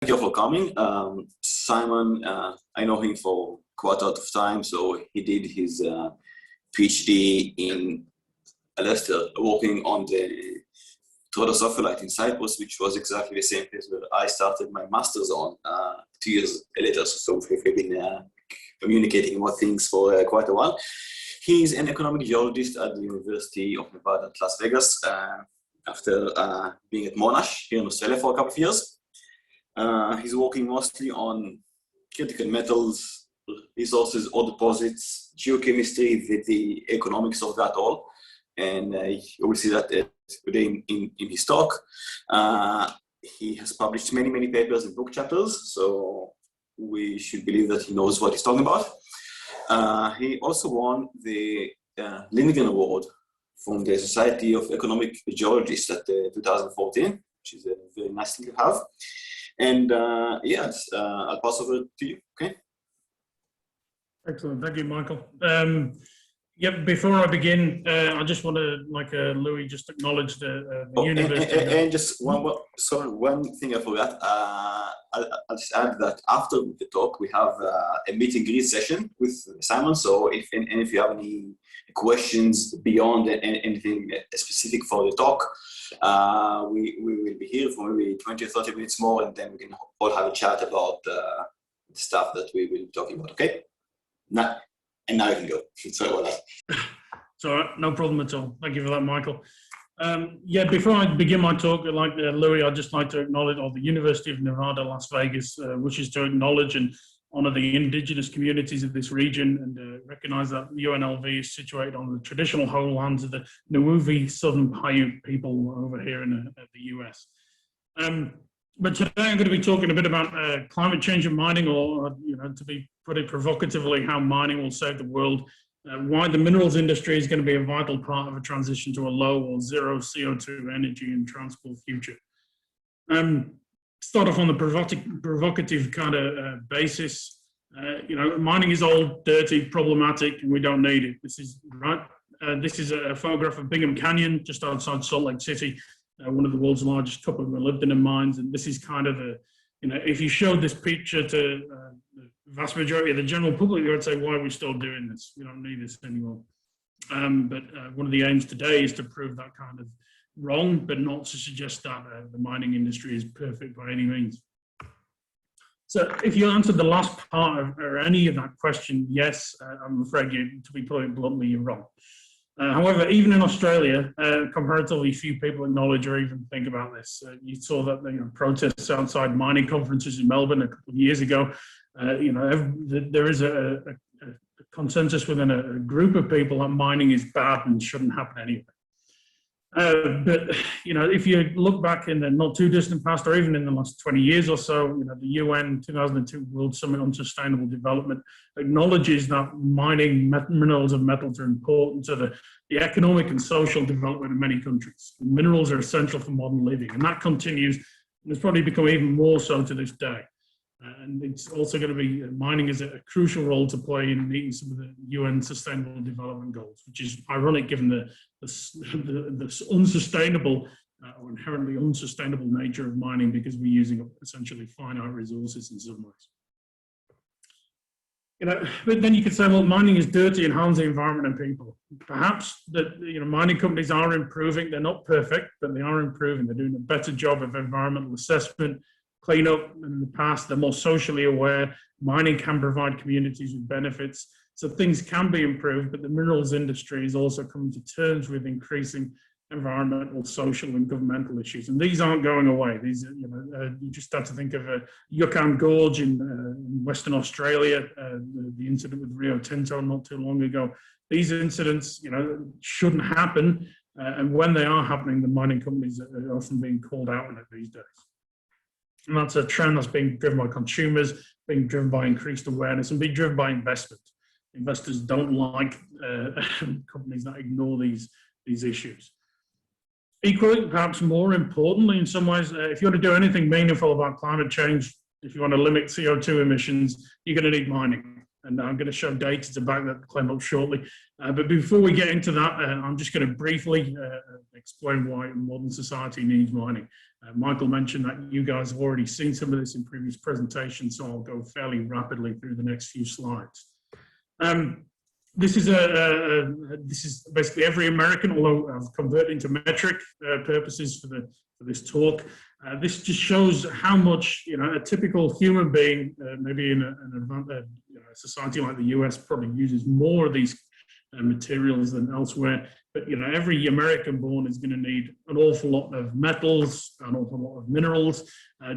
Thank you for coming. Simon, I know him for quite a lot of time, so he did his PhD in Leicester, working on the Rhodosophyllite in Cyprus, which was exactly the same place where I started my master's on 2 years later. So we've been communicating about things for quite a while. He's an economic geologist at the University of Nevada at Las Vegas after being at Monash here in Australia for a couple of years. He's working mostly on critical metals, resources or deposits, geochemistry, the economics of that all. And you will see that today in his talk. He has published many papers and book chapters, so we should believe that he knows what he's talking about. He also won the Lindgren Award from the Society of Economic Geologists at 2014, which is a very nice thing to have. And yes, I'll pass over to you, okay? Excellent, thank you, Michael. Before I begin, I just want to, like Louis, just acknowledge the university. And just one thing I forgot. I'll just add that after the talk, we have a meet and greet session with Simon. So if you have any questions beyond anything specific for the talk, we will be here for maybe 20 or 30 minutes more, and then we can all have a chat about the stuff that we will be talking about, okay? And now you can go. Sorry about that. So no problem at all. Thank you for that, Michael. Before I begin my talk, like Louis, I'd just like to acknowledge the University of Nevada, Las Vegas, wishes to acknowledge and honor the indigenous communities of this region and recognize that UNLV is situated on the traditional homelands of the Nuuvi Southern Paiute people over here in the US. But today I'm going to be talking a bit about climate change and mining, or to be put it provocatively, how mining will save the world, why the minerals industry is going to be a vital part of a transition to a low or zero CO2 energy and transport future. Start off on the provocative kind of basis. Mining is old, dirty, problematic, and we don't need it. This is right. This is a photograph of Bingham Canyon, just outside Salt Lake City. One of the world's largest copper molybdenum mines, and this is kind of if you showed this picture to the vast majority of the general public, they would say, why are we still doing this? We don't need this anymore. But one of the aims today is to prove that kind of wrong, but not to suggest that the mining industry is perfect by any means. So if you answered the last part or any of that question, yes, I'm afraid to be put it bluntly, you're wrong. However, even in Australia, comparatively few people acknowledge or even think about this. You saw that protests outside mining conferences in Melbourne a couple of years ago. There is a consensus within a group of people that mining is bad and shouldn't happen anyway. But if you look back in the not too distant past, or even in the last 20 years or so, the UN 2002 World Summit on Sustainable Development acknowledges that mining minerals and metals are important to the economic and social development of many countries. Minerals are essential for modern living, and that continues, and it's probably become even more so to this day. And it's also going to be, mining is a crucial role to play in meeting some of the UN Sustainable Development Goals, which is ironic given the unsustainable or inherently unsustainable nature of mining, because we're using essentially finite resources in some ways. But then you could say, well, mining is dirty and harms the environment and people. Perhaps that mining companies are improving. They're not perfect, but they are improving. They're doing a better job of environmental assessment, cleanup. In the past, they're more socially aware. Mining can provide communities with benefits, so things can be improved. But the minerals industry is also coming to terms with increasing environmental, social, and governmental issues, and these aren't going away. These, you just have to think of Yukon Gorge in Western Australia, the incident with Rio Tinto not too long ago. These incidents, shouldn't happen, and when they are happening, the mining companies are often being called out on it these days. And that's a trend that's being driven by consumers, being driven by increased awareness, and being driven by investment. Investors don't like companies that ignore these issues. Equally, perhaps more importantly, in some ways, if you want to do anything meaningful about climate change, if you want to limit CO2 emissions, you're going to need mining. And I'm going to show data to back that claim up shortly. But before we get into that, I'm just going to briefly explain why modern society needs mining. Michael mentioned that you guys have already seen some of this in previous presentations, so I'll go fairly rapidly through the next few slides. This is basically every American, although I've converted into metric purposes for this talk. This just shows how much a typical human being, maybe in a society like the US, probably uses more of these materials than elsewhere. But every American born is going to need an awful lot of metals, an awful lot of minerals,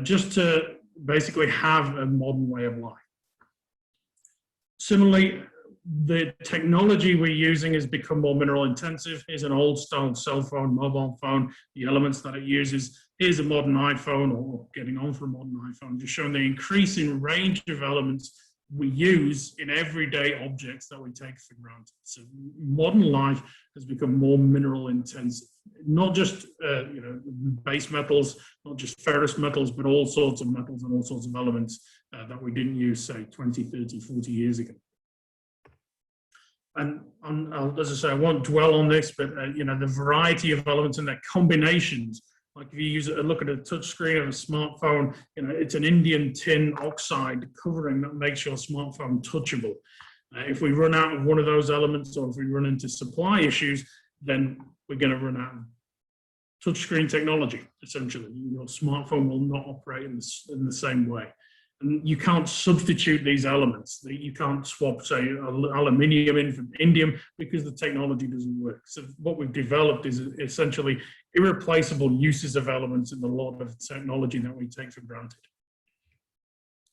just to basically have a modern way of life. Similarly, the technology we're using has become more mineral intensive. Here's an old style cell phone, mobile phone, the elements that it uses. Here's a modern iPhone, or getting on for a modern iPhone, just showing the increasing range of elements we use in everyday objects that we take for granted. So modern life has become more mineral intensive, not just base metals, not just ferrous metals, but all sorts of metals and all sorts of elements that we didn't use, say, 20, 30, 40 years ago. And as I say, I won't dwell on this, but the variety of elements and their combinations. Like if you look at a touch screen of a smartphone, it's an Indian tin oxide covering that makes your smartphone touchable. If we run out of one of those elements, or if we run into supply issues, then we're going to run out of touchscreen technology. Essentially, your smartphone will not operate in the same way. And you can't substitute these elements. You can't swap, say, aluminium in from indium because the technology doesn't work. So what we've developed is essentially irreplaceable uses of elements in a lot of technology that we take for granted.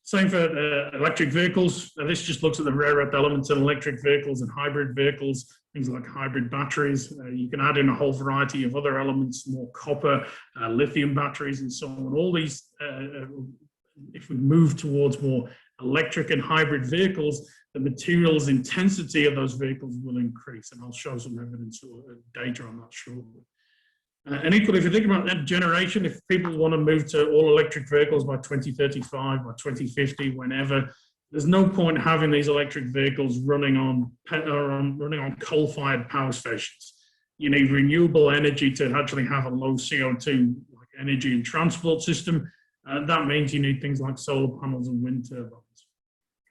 Same for electric vehicles. This just looks at the rare earth elements in electric vehicles and hybrid vehicles, things like hybrid batteries. You can add in a whole variety of other elements, more copper, lithium batteries, and so on. All these if we move towards more electric and hybrid vehicles, the materials intensity of those vehicles will increase. And I'll show some evidence or data on that shortly. And equally, if you think about that generation, if people want to move to all electric vehicles by 2035, by 2050, whenever, there's no point having these electric vehicles running on coal-fired power stations. You need renewable energy to actually have a low CO2 energy and transport system. That means you need things like solar panels and wind turbines.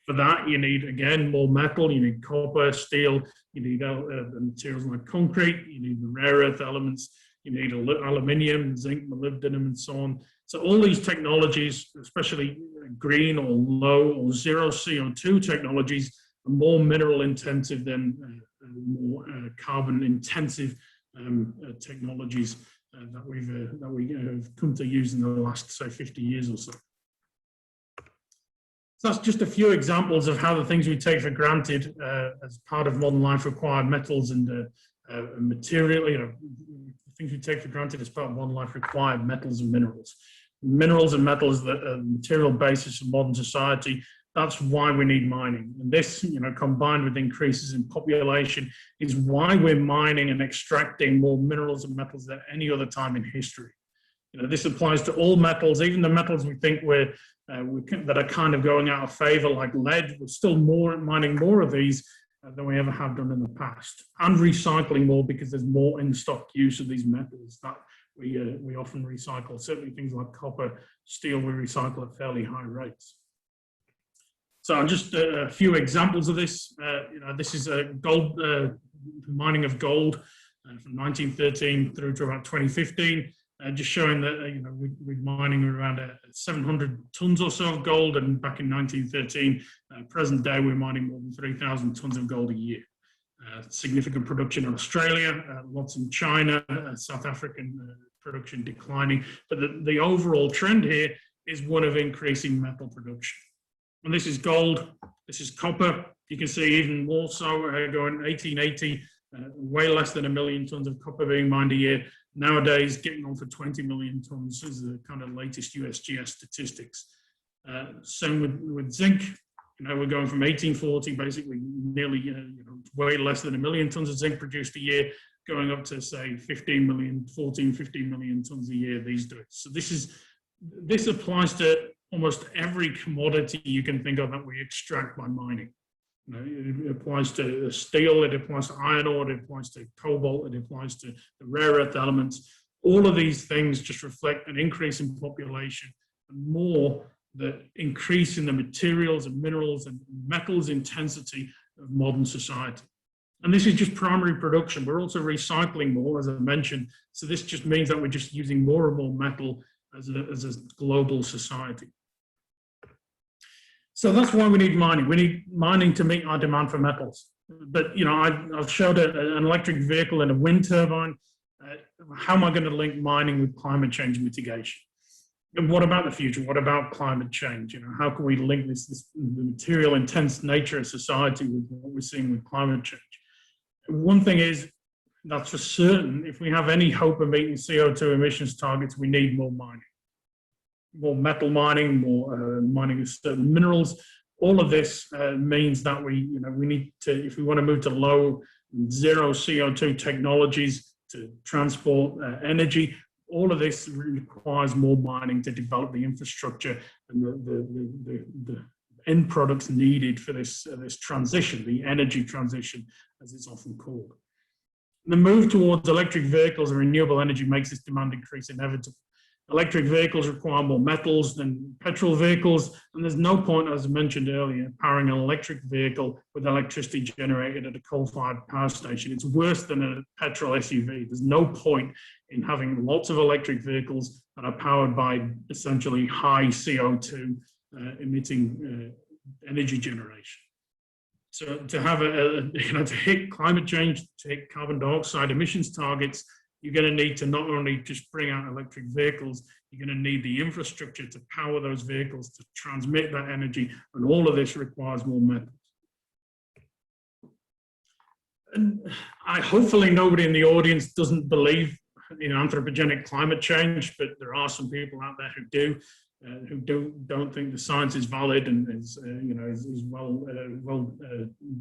For that, you need, again, more metal. You need copper, steel. You need materials like concrete. You need the rare earth elements. You need aluminium, zinc, molybdenum, and so on. So all these technologies, especially green or low or zero CO2 technologies, are more mineral intensive than more carbon intensive technologies that we have come to use in the last, say, 50 years or so. So that's just a few examples of how the things we take for granted as part of modern life require metals and material. Things we take for granted as part of modern life require metals and minerals. Minerals and metals are the material basis of modern society. That's why we need mining. And this, combined with increases in population, is why we're mining and extracting more minerals and metals than any other time in history. This applies to all metals, even the metals we think that are kind of going out of favor, like lead. We're still mining more of these than we ever have done in the past, and recycling more because there's more in-stock use of these metals that we often recycle. Certainly things like copper, steel, we recycle at fairly high rates. So just a few examples of this. This is gold mining of gold from 1913 through to about 2015. Just showing that we're mining around 700 tons or so of gold, and back in 1913, present day, we're mining more than 3,000 tons of gold a year. Significant production in Australia, lots in China, South African production declining, but the overall trend here is one of increasing metal production. And this is gold, this is copper. You can see even more so going 1880, way less than 1 million tons of copper being mined a year. Nowadays, getting on for 20 million tons is the kind of latest USGS statistics. Same with zinc. We're going from 1840, basically nearly, way less than 1 million tons of zinc produced a year, going up to, say, 15 million tons a year these days. So this applies to almost every commodity you can think of that we extract by mining. It applies to steel, it applies to iron ore, it applies to cobalt, it applies to the rare earth elements. All of these things just reflect an increase in population and more the increase in the materials and minerals and metals intensity of modern society. And this is just primary production. We're also recycling more, as I mentioned. So this just means that we're just using more and more metal as a global society. So that's why we need mining. We need mining to meet our demand for metals. But, you know, I've showed an electric vehicle and a wind turbine. How am I going to link mining with climate change mitigation? And what about the future? What about climate change? You know, how can we link the material intense nature of society with what we're seeing with climate change? One thing is, that's for certain, if we have any hope of meeting CO2 emissions targets, we need more mining. More metal mining, more mining of certain minerals. All of this means that we need to, if we want to move to low, zero CO2 technologies to transport energy, all of this requires more mining to develop the infrastructure and the end products needed for this transition, the energy transition, as it's often called. The move towards electric vehicles and renewable energy makes this demand increase inevitable. Electric vehicles require more metals than petrol vehicles, and there's no point, as I mentioned earlier, powering an electric vehicle with electricity generated at a coal-fired power station. It's worse than a petrol SUV. There's no point in having lots of electric vehicles that are powered by essentially high CO2 emitting energy generation. So to have to hit climate change, to hit carbon dioxide emissions targets, you're going to need to not only just bring out electric vehicles, you're going to need the infrastructure to power those vehicles, to transmit that energy, and all of this requires more metals. And hopefully nobody in the audience doesn't believe in anthropogenic climate change, but there are some people out there who do. Who don't think the science is valid and is well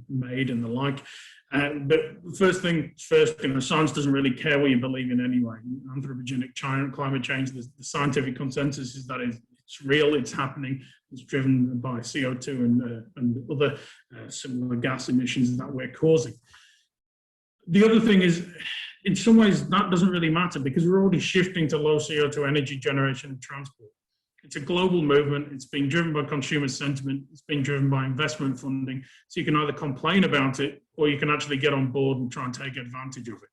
made and the like. But first thing first, science doesn't really care what you believe in anyway. Anthropogenic climate change, the scientific consensus is that it's real, it's happening, it's driven by CO2 and other similar gas emissions that we're causing. The other thing is, in some ways, that doesn't really matter because we're already shifting to low CO2 energy generation and transport. It's a global movement. It's being driven by consumer sentiment. It's being driven by investment funding. So you can either complain about it or you can actually get on board and try and take advantage of it.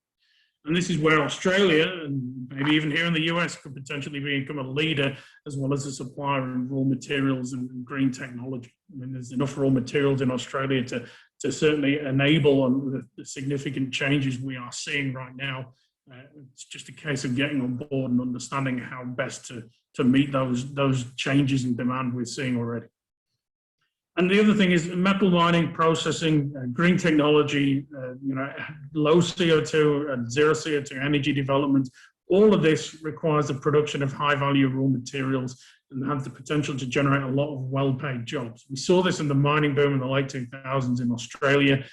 And this is where Australia, and maybe even here in the US, could potentially become a leader as well as a supplier of raw materials and green technology. I mean, there's enough raw materials in Australia to certainly enable the significant changes we are seeing right now. It's just a case of getting on board and understanding how best to meet those changes in demand we're seeing already. And the other thing is metal mining, processing, green technology, low CO2 and zero CO2 energy development. All of this requires the production of high value raw materials and has the potential to generate a lot of well-paid jobs. We saw this in the mining boom in the late 2000s in Australia.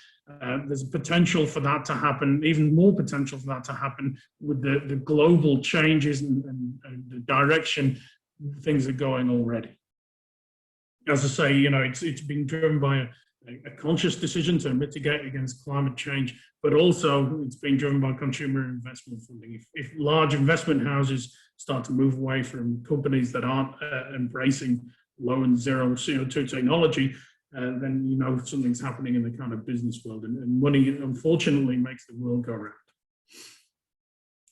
There's a potential for that to happen, even more potential for that to happen with the global changes and the direction things are going already. As I say, it's being driven by a conscious decision to mitigate against climate change, but also it's being driven by consumer investment funding. If large investment houses start to move away from companies that aren't embracing low and zero CO2 technology, then something's happening in the kind of business world, and money unfortunately makes the world go round.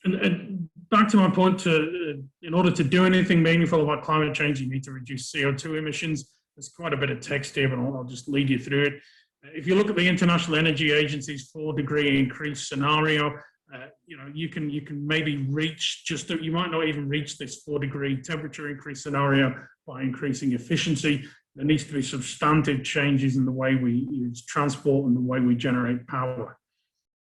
And back to my point, in order to do anything meaningful about climate change, you need to reduce CO2 emissions. There's quite a bit of text here, but I'll just lead you through it. If you look at the International Energy Agency's 4-degree increase scenario, you can maybe reach you might not even reach this 4-degree temperature increase scenario by increasing efficiency. There needs to be substantive changes in the way we use transport and the way we generate power.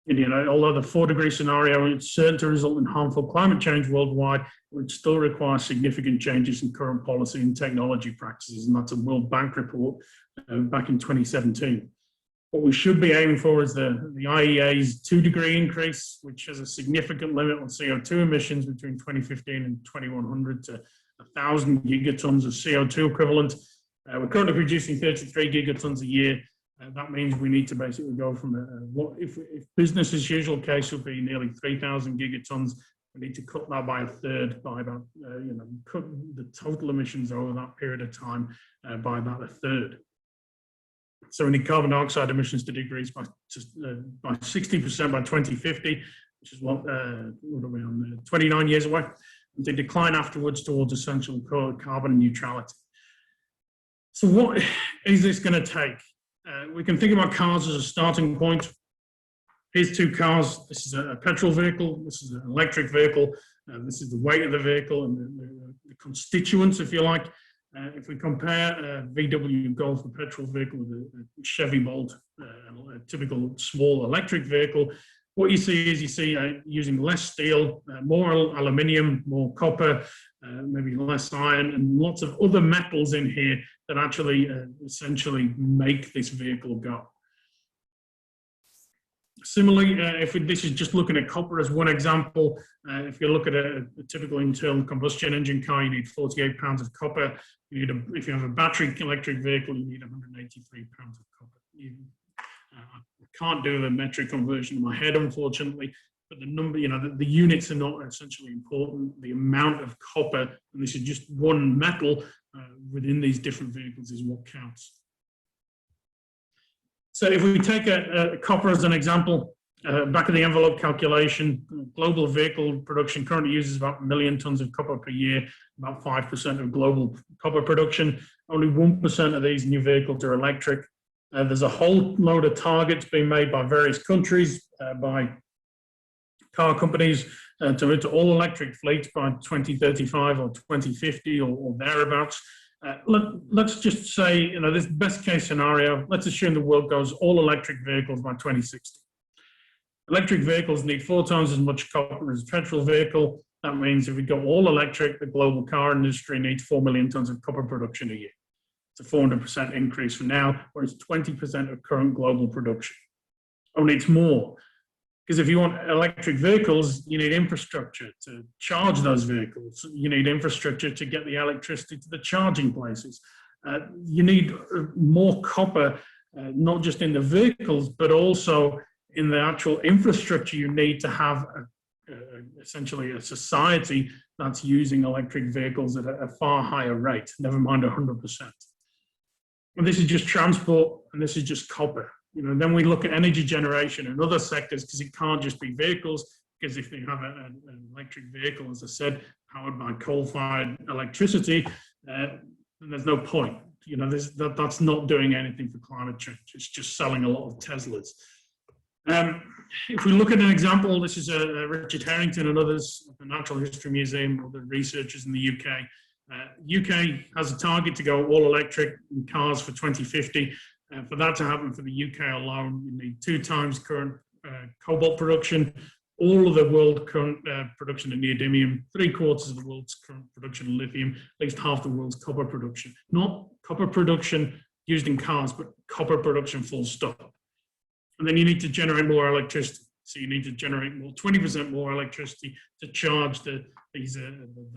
And, although the 4-degree scenario is certain to result in harmful climate change worldwide, it would still require significant changes in current policy and technology practices, and that's a World Bank report back in 2017. What we should be aiming for is the IEA's 2-degree increase, which has a significant limit on CO2 emissions between 2015 and 2100 to 1,000 gigatons of CO2 equivalent. We're currently producing 33 gigatons a year. That means we need to basically go from if business as usual case would be nearly 3,000 gigatons We need to cut that by a third, by about, cut the total emissions over that period of time by about a third. So we need carbon dioxide emissions to decrease by 60% by 2050, which is what are we on, 29 years away. And they decline afterwards towards essential carbon neutrality. So what is this going to take? We can think about cars as a starting point. Here's two cars. This is a petrol vehicle. This is an electric vehicle. This is the weight of the vehicle and the constituents, if you like. If we compare a VW Golf, a petrol vehicle, with a Chevy Bolt, a typical small electric vehicle, what you see is using less steel, more aluminium, more copper, maybe less iron, and lots of other metals in here that actually essentially make this vehicle go. Similarly, this is just looking at copper as one example. If you look at a typical internal combustion engine car, you need 48 pounds of copper. If you have a battery electric vehicle, you need 183 pounds of copper. I can't do the metric conversion in my head, unfortunately, but the number, the units are not essentially important. The amount of copper, and this is just one metal within these different vehicles, is what counts. So if we take a copper as an example, back of the envelope calculation, global vehicle production currently uses about 1 million tons of copper per year, about 5% of global copper production. Only 1% of these new vehicles are electric. There's a whole load of targets being made by various countries, by car companies, to move to all electric fleets by 2035 or 2050 or thereabouts. Let's just say, this best case scenario, let's assume the world goes all electric vehicles by 2060. Electric vehicles need 4 times as much copper as a petrol vehicle. That means if we go all electric, the global car industry needs 4 million tons of copper production a year. It's a 400% increase from now, whereas 20% of current global production. Only it's more. Because if you want electric vehicles, you need infrastructure to charge those vehicles. You need infrastructure to get the electricity to the charging places. You need more copper, not just in the vehicles, but also in the actual infrastructure you need to have essentially a society that's using electric vehicles at a far higher rate, never mind 100%. And this is just transport, and this is just copper. Then we look at energy generation and other sectors, because it can't just be vehicles, because if you have an electric vehicle, as I said, powered by coal-fired electricity, then there's no point. That's not doing anything for climate change. It's just selling a lot of Teslas. If we look at an example, this is Richard Harrington and others at the Natural History Museum, other researchers in the UK. UK has a target to go all electric in cars for 2050. For that to happen for the UK alone, you need 2 times current cobalt production, all of the world current production of neodymium, 3/4 of the world's current production of lithium, at least half the world's copper production. Not copper production used in cars, but copper production full stop. And then you need to generate more electricity. So you need to generate 20% more electricity to charge the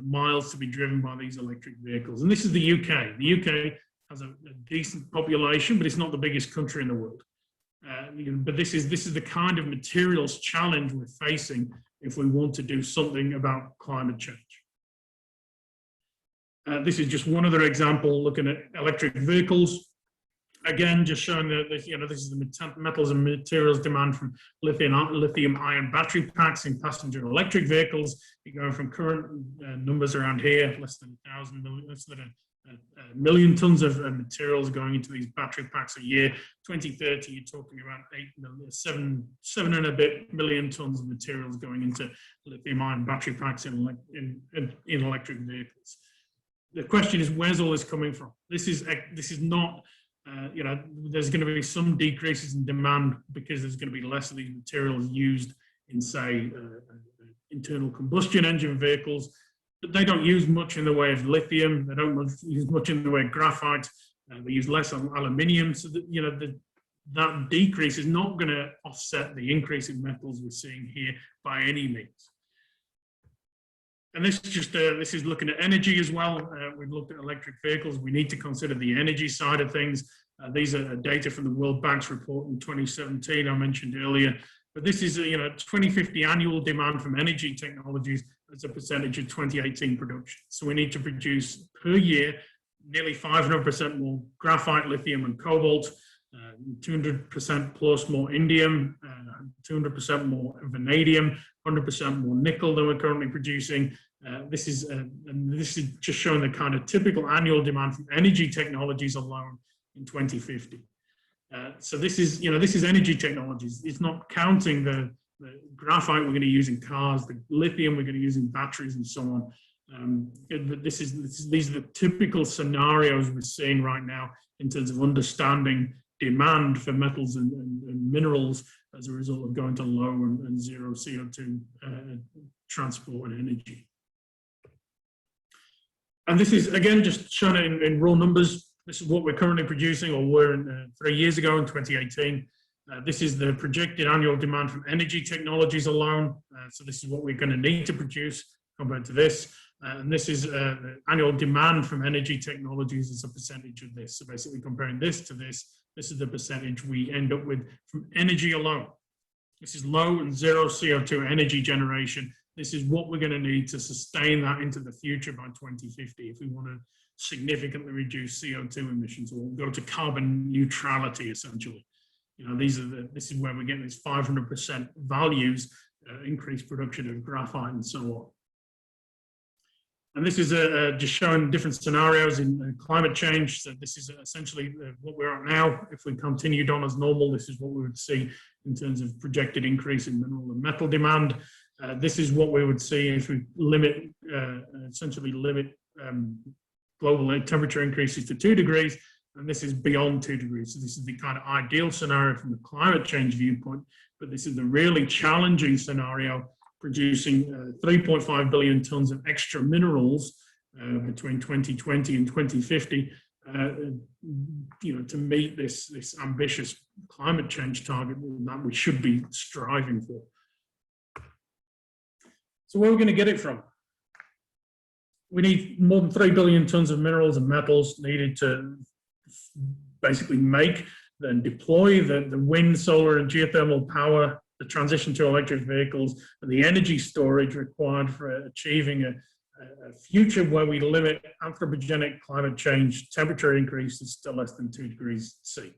miles to be driven by these electric vehicles. And this is the UK. The UK has a decent population, but it's not the biggest country in the world. But this is the kind of materials challenge we're facing if we want to do something about climate change. This is just one other example looking at electric vehicles. Again, just showing that this is the metals and materials demand from lithium-ion battery packs in passenger electric vehicles. You're going from current numbers around here, less than 1 million tons of materials going into these battery packs a year. 2030, you're talking about 7 and a bit million tons of materials going into lithium-ion battery packs in electric vehicles. The question is, where's all this coming from? This is not. There's going to be some decreases in demand because there's going to be less of these materials used in, say, internal combustion engine vehicles. But they don't use much in the way of lithium. They don't use much in the way of graphite. They use less aluminium. So that decrease is not going to offset the increase in metals we're seeing here by any means. And this is looking at energy as well. We've looked at electric vehicles. We need to consider the energy side of things. These are data from the World Bank's report in 2017 I mentioned earlier. But this is, 2050 annual demand from energy technologies as a percentage of 2018 production. So we need to produce per year nearly 500% more graphite, lithium, and cobalt, 200% plus more indium, 200% more vanadium, 100% more nickel than we're currently producing. This is just showing the kind of typical annual demand from energy technologies alone in 2050. So this is energy technologies. It's not counting the graphite we're going to use in cars, the lithium we're going to use in batteries, and so on. These are the typical scenarios we're seeing right now in terms of understanding demand for metals and minerals as a result of going to low and zero CO2 transport and energy. And this is, again, just shown in raw numbers. This is what we're currently producing, or were 3 years ago in 2018. This is the projected annual demand from energy technologies alone. So this is what we're going to need to produce compared to this. And this is the annual demand from energy technologies as a percentage of this. So basically comparing this to this is the percentage we end up with from energy alone. This is low and zero CO2 energy generation. This is what we're going to need to sustain that into the future by 2050 if we want to significantly reduce CO2 emissions or go to carbon neutrality, essentially. This is where we're getting these 500% values, increased production of graphite and so on. And this is just showing different scenarios in climate change. So this is essentially what we're at now. If we continued on as normal, this is what we would see in terms of projected increase in mineral and metal demand. This is what we would see if we essentially limit global temperature increases to 2 degrees, and this is beyond 2 degrees. So this is the kind of ideal scenario from the climate change viewpoint, but this is the really challenging scenario, producing 3.5 billion tons of extra minerals between 2020 and 2050, to meet this ambitious climate change target that we should be striving for. So where are we going to get it from? We need more than 3 billion tons of minerals and metals needed to basically make and deploy the wind, solar, and geothermal power, the transition to electric vehicles, and the energy storage required for achieving a future where we limit anthropogenic climate change temperature increases to less than 2 degrees C.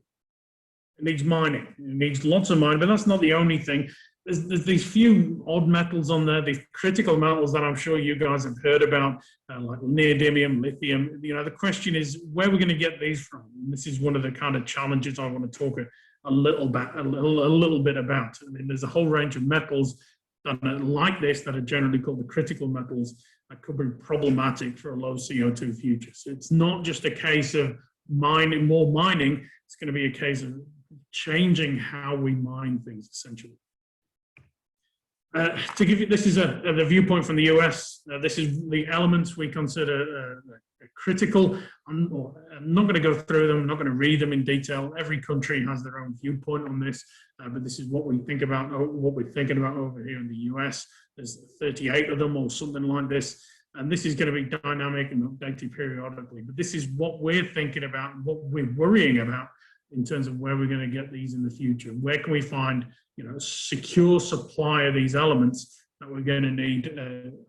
It needs mining. It needs lots of mining, but that's not the only thing. There's these few odd metals on there, these critical metals that I'm sure you guys have heard about, like neodymium, lithium. The question is where we're going to get these from. And this is one of the kind of challenges I want to talk a little bit about. I mean, there's a whole range of metals that are like this that are generally called the critical metals that could be problematic for a low CO2 future. So it's not just a case of more mining. It's going to be a case of changing how we mine things, essentially. To give you, this is the viewpoint from the US. This is the elements we consider critical. I'm not going to go through them. I'm not going to read them in detail. Every country has their own viewpoint on this, but this is what we think about, what we're thinking about over here in the US. There's 38 of them or something like this, and this is going to be dynamic and updated periodically. But this is what we're thinking about and what we're worrying about in terms of where we're going to get these in the future. Where can we find a secure supply of these elements that we're going to need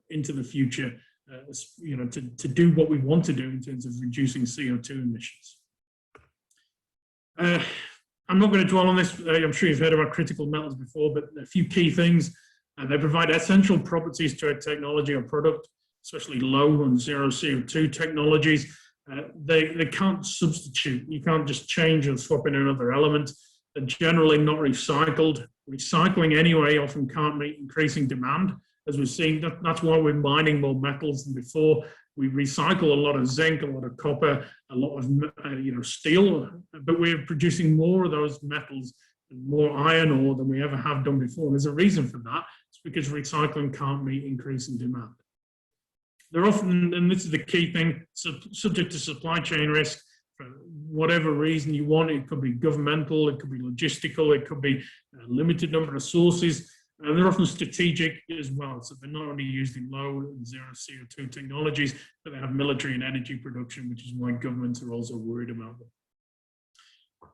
into the future, to do what we want to do in terms of reducing CO2 emissions. I'm not going to dwell on this. I'm sure you've heard about critical metals before, but a few key things. They provide essential properties to a technology or product, especially low and zero CO2 technologies. They can't substitute. You can't just change or swap in another element. They're generally not recycled. Recycling anyway often can't meet increasing demand. As we've seen, that's why we're mining more metals than before. We recycle a lot of zinc, a lot of copper, a lot of steel, but we're producing more of those metals and more iron ore than we ever have done before. And there's a reason for that. It's because recycling can't meet increasing demand. They're often, and this is the key thing, subject to supply chain risk. For whatever reason you want, it could be governmental, it could be logistical, it could be a limited number of sources, and they're often strategic as well. So they're not only used in low and zero CO2 technologies, but they have military and energy production, which is why governments are also worried about them.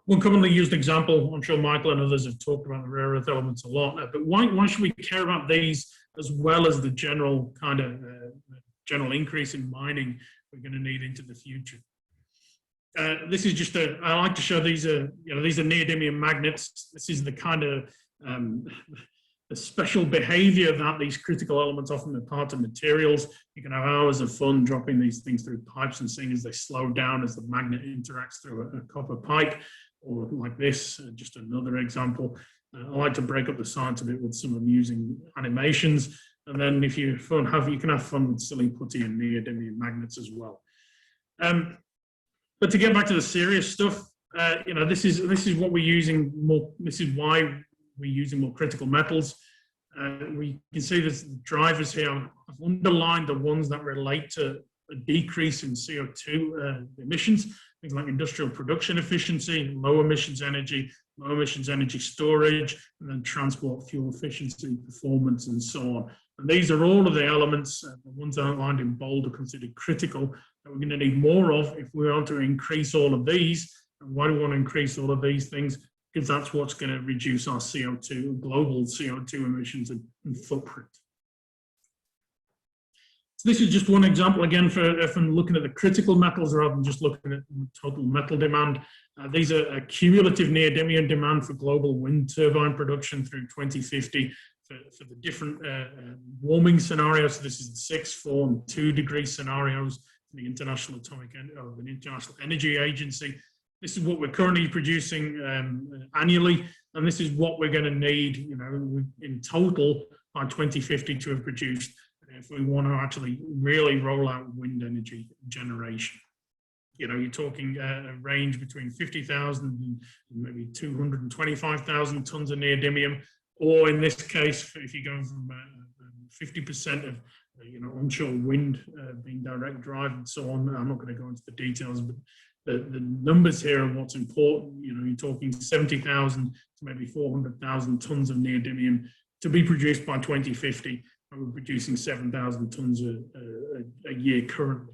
One commonly used example, I'm sure Michael and others have talked about the rare earth elements a lot, but why should we care about these as well as the general kind of general increase in mining we're going to need into the future? This is just I like to show these are, these are neodymium magnets. This is the kind of the special behavior that these critical elements often impart to materials. You can have hours of fun dropping these things through pipes and seeing as they slow down as the magnet interacts through a copper pipe, or like this, just another example. I like to break up the science a bit with some amusing animations. And then if you can have fun with silly putty and neodymium magnets as well. But to get back to the serious stuff, this is what we're using more. This is why we're using more critical metals. We can see the drivers here. I've underlined the ones that relate to a decrease in CO2 emissions, things like industrial production efficiency, low emissions energy storage, and then transport fuel efficiency, performance, and so on. And these are all of the elements, the ones outlined in bold, are considered critical, that we're going to need more of if we want to increase all of these. And why do we want to increase all of these things? Because that's what's going to reduce our CO2, global CO2 emissions and footprint. So this is just one example, again, for looking at the critical metals rather than just looking at total metal demand. These are a cumulative neodymium demand for global wind turbine production through 2050 for the different warming scenarios. So this is the 6, 4, and 2 degree scenarios from the International Energy Agency. This is what we're currently producing annually, and this is what we're going to need, in total by 2050 to have produced if we want to actually really roll out wind energy generation. You're talking a range between 50,000 and maybe 225,000 tons of neodymium, or in this case, if you're going from 50% of onshore wind being direct drive and so on. I'm not going to go into the details, but the numbers here are what's important. You're talking 70,000 to maybe 400,000 tons of neodymium to be produced by 2050. And we're producing 7,000 tons a year currently.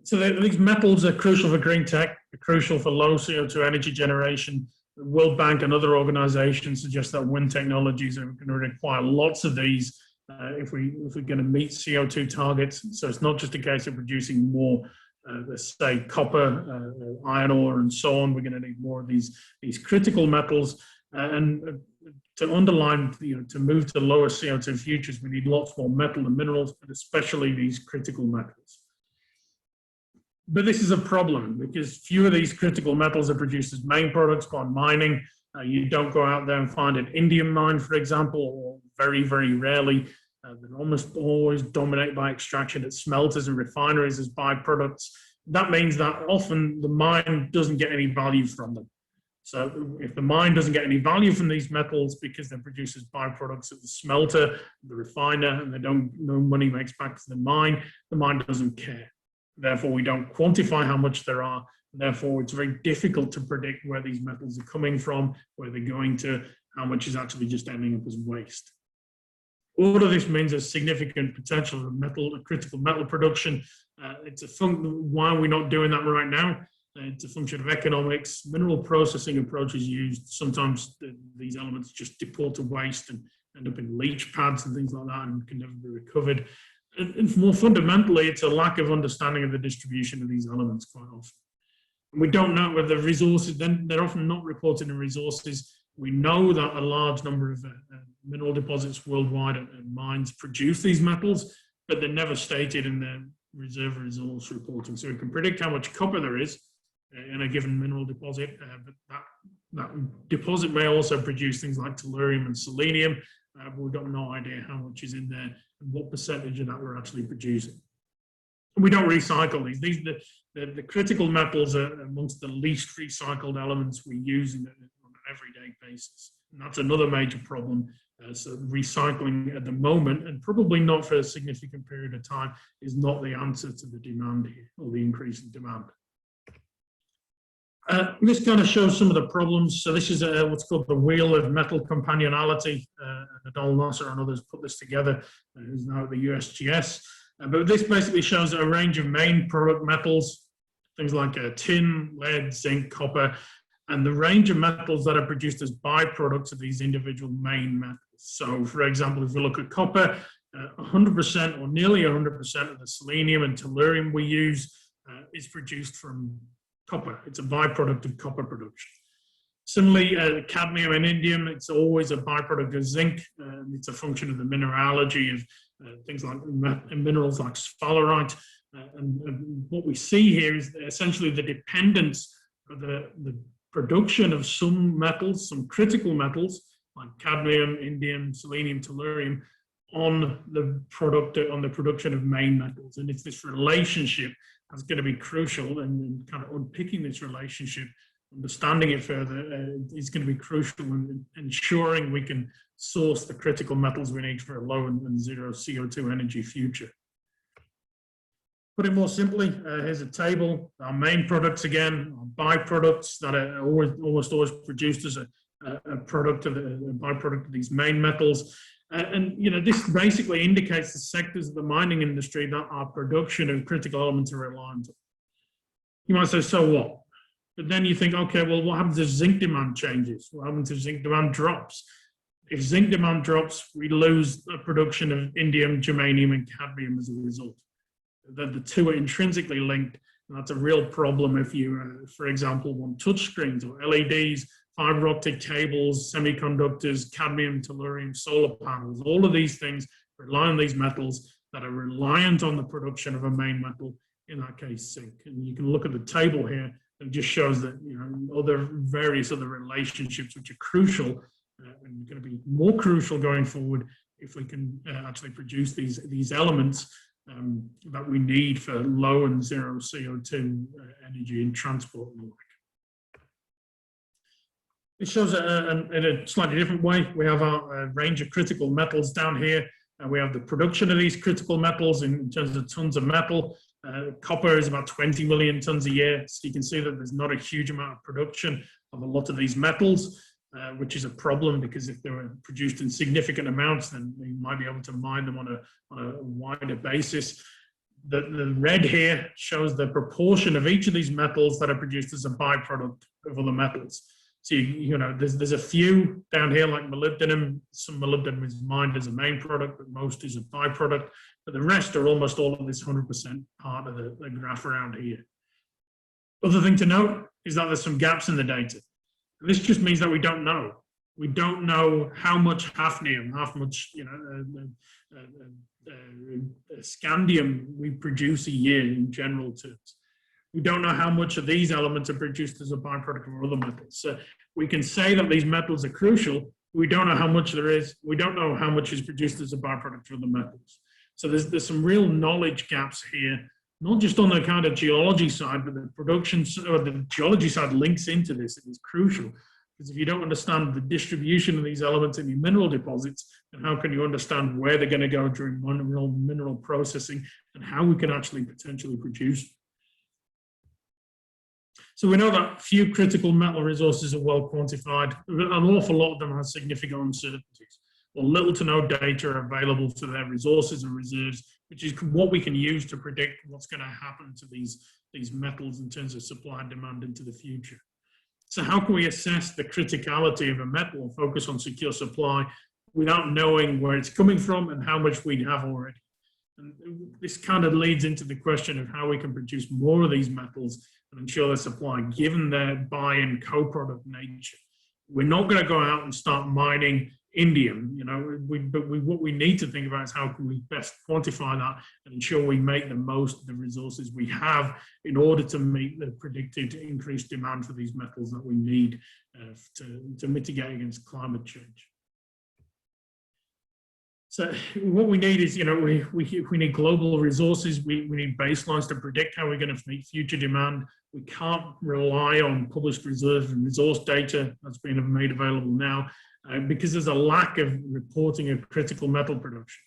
So these metals are crucial for green tech, they're crucial for low CO2 energy generation. The World Bank and other organizations suggest that wind technologies are going to require lots of these if we're going to meet CO2 targets. So it's not just a case of producing more, let's say, copper, iron ore, and so on. We're going to need more of these critical metals. And to underline, to move to lower CO2 futures, we need lots more metal and minerals, but especially these critical metals. But this is a problem because few of these critical metals are produced as main products by mining. You don't go out there and find an indium mine, for example, or very, very rarely. They're almost always dominated by extraction at smelters and refineries as byproducts. That means that often the mine doesn't get any value from them. So if the mine doesn't get any value from these metals because they're produced as byproducts at the smelter, the refiner, and no money makes back to the mine doesn't care. Therefore, we don't quantify how much there are. Therefore, it's very difficult to predict where these metals are coming from, where they're going to, how much is actually just ending up as waste. All of this means there's significant potential of critical metal production. It's a function, why are we not doing that right now? It's a function of economics. Mineral processing approaches used. Sometimes these elements just deport to waste and end up in leach pads and things like that and can never be recovered. And more fundamentally, it's a lack of understanding of the distribution of these elements quite often. And we don't know whether the resources, then they're often not reported in resources. We know that a large number of mineral deposits worldwide and mines produce these metals, but they're never stated in their reserve resource reporting. So we can predict how much copper there is in a given mineral deposit, but that deposit may also produce things like tellurium and selenium, but we've got no idea how much is in there and what percentage of that we're actually producing. And we don't recycle these. The critical metals are amongst the least recycled elements we use on an everyday basis. And that's another major problem. So recycling at the moment, and probably not for a significant period of time, is not the answer to the demand here, or the increase in demand. This kind of shows some of the problems. So this is what's called the wheel of metal companionality. Adol Nasser and others put this together, who's now at the USGS. But this basically shows a range of main product metals things like tin, lead, zinc, copper, and the range of metals that are produced as byproducts of these individual main metals. So, for example, if we look at copper, 100% or nearly 100% of the selenium and tellurium we use is produced from copper. It's a byproduct of copper production. Similarly, cadmium and indium, it's always a byproduct of zinc. It's a function of the mineralogy of things like minerals like sphalerite. And what we see here is essentially the dependence of the production of some metals, some critical metals like cadmium, indium, selenium, tellurium, on the production of main metals. And it's this relationship that's going to be crucial, and kind of unpicking this relationship, understanding it further is going to be crucial in ensuring we can source the critical metals we need for a low and zero CO2 energy future. Put it more simply, here's a table. Our main products again, our byproducts that are almost always produced as a byproduct of these main metals. And this basically indicates the sectors of the mining industry that our production of critical elements are reliant on. You might say, so what? But then you think, okay, well, what happens if zinc demand changes? What happens if zinc demand drops? If zinc demand drops, we lose the production of indium, germanium, and cadmium as a result. The two are intrinsically linked, and that's a real problem if you, for example, want touchscreens or LEDs, fiber optic cables, semiconductors, cadmium, tellurium, solar panels. All of these things rely on these metals that are reliant on the production of a main metal, in that case, zinc. And you can look at the table here. It just shows that various other relationships which are crucial and going to be more crucial going forward if we can actually produce these elements that we need for low and zero CO2 energy in transport and the like. It shows in a slightly different way. We have our range of critical metals down here. We have the production of these critical metals in terms of tons of metal. Copper is about 20 million tons a year. So you can see that there's not a huge amount of production of a lot of these metals, which is a problem, because if they were produced in significant amounts, then we might be able to mine them on a wider basis. The red here shows the proportion of each of these metals that are produced as a byproduct of other metals. So, there's a few down here like molybdenum. Some molybdenum is mined as a main product, but most is a byproduct. But the rest are almost all of this 100% part of the graph around here. Other thing to note is that there's some gaps in the data. This just means that we don't know. We don't know how much hafnium, how much scandium we produce a year in general terms. We don't know how much of these elements are produced as a byproduct of other metals. So we can say that these metals are crucial. We don't know how much there is. We don't know how much is produced as a byproduct of other metals. So there's some real knowledge gaps here, not just on the kind of geology side, but the production or the geology side links into this. It is crucial, because if you don't understand the distribution of these elements in your mineral deposits, then how can you understand where they're going to go during mineral processing and how we can actually potentially produce? So we know that few critical metal resources are well quantified. An awful lot of them have significant uncertainties, or little to no data are available for their resources and reserves, which is what we can use to predict what's going to happen to these metals in terms of supply and demand into the future. So how can we assess the criticality of a metal and focus on secure supply without knowing where it's coming from and how much we have already? And this kind of leads into the question of how we can produce more of these metals and ensure their supply, given their buy and co-product nature. We're not going to go out and start mining indium, what we need to think about is how can we best quantify that and ensure we make the most of the resources we have in order to meet the predicted increased demand for these metals that we need to mitigate against climate change. So what we need is, we need global resources. We need baselines to predict how we're going to meet future demand. We can't rely on published reserve and resource data that's been made available now because there's a lack of reporting of critical metal production.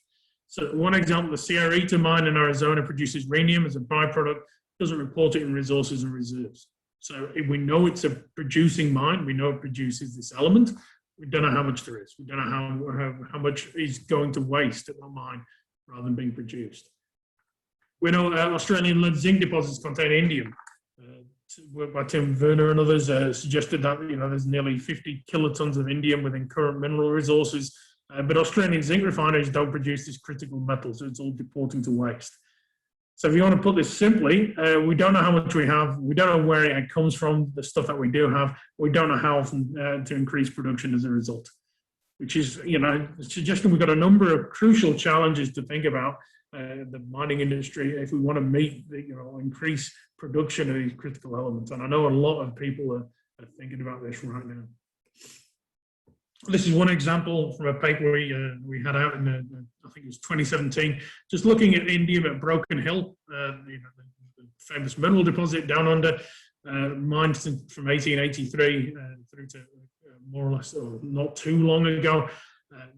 So one example, the Sierra Eta mine in Arizona produces rhenium as a byproduct, doesn't report it in resources and reserves. So if we know it's a producing mine, we know it produces this element. We don't know how much there is. We don't know how much is going to waste at that mine rather than being produced. We know Australian lead zinc deposits contain indium. work by Tim Werner and others suggested that there's nearly 50 kilotons of indium within current mineral resources, but Australian zinc refineries don't produce this critical metal, so it's all deporting to waste. So if you want to put this simply, we don't know how much we have, we don't know where it comes from, the stuff that we do have, we don't know how often to increase production as a result, which is, suggesting we've got a number of crucial challenges to think about the mining industry if we want to meet the, increase production of these critical elements. And I know a lot of people are thinking about this right now. This is one example from a paper we had out in, I think it was 2017, just looking at indium at Broken Hill, the famous mineral deposit down under, mined from 1883 through to more or less not too long ago.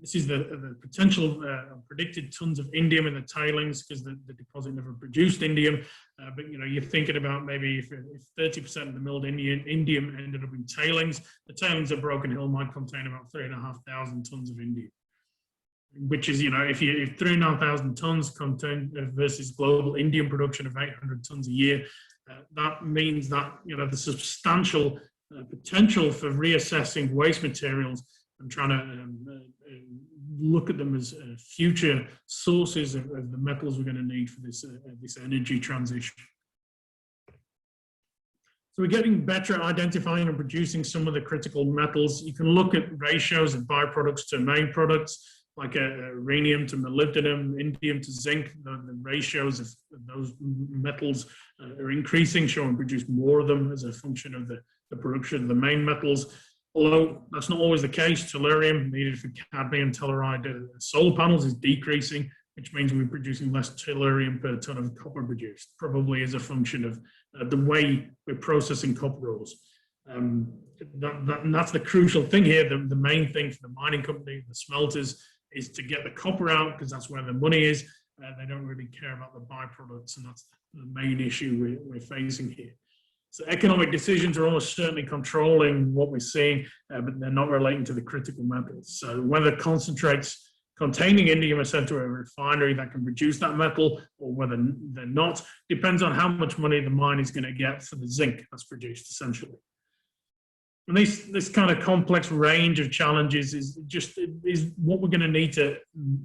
This is the potential predicted tons of indium in the tailings, because the deposit never produced indium. But you're thinking about maybe if 30% of the milled indium ended up in tailings, the tailings at Broken Hill might contain about 3,500 tons of indium. Which is, if 3,500 tons contain versus global indium production of 800 tons a year, that means that the substantial potential for reassessing waste materials and trying to look at them as future sources of the metals we're going to need for this energy transition. So we're getting better at identifying and producing some of the critical metals. You can look at ratios of byproducts to main products, like rhenium to molybdenum, indium to zinc. The ratios of those metals are increasing, showing we produce more of them as a function of the production of the main metals. Although that's not always the case, tellurium needed for cadmium telluride solar panels is decreasing, which means we're producing less tellurium per ton of copper produced, probably as a function of the way we're processing copper ores. That's the crucial thing here. The main thing for the mining company, the smelters, is to get the copper out, because that's where the money is. They don't really care about the byproducts, and that's the main issue we're facing here. So economic decisions are almost certainly controlling what we're seeing, but they're not relating to the critical metals. So whether concentrates containing indium are sent to a refinery that can produce that metal, or whether they're not, depends on how much money the mine is going to get for the zinc that's produced, essentially. And this kind of complex range of challenges is what we're going to need to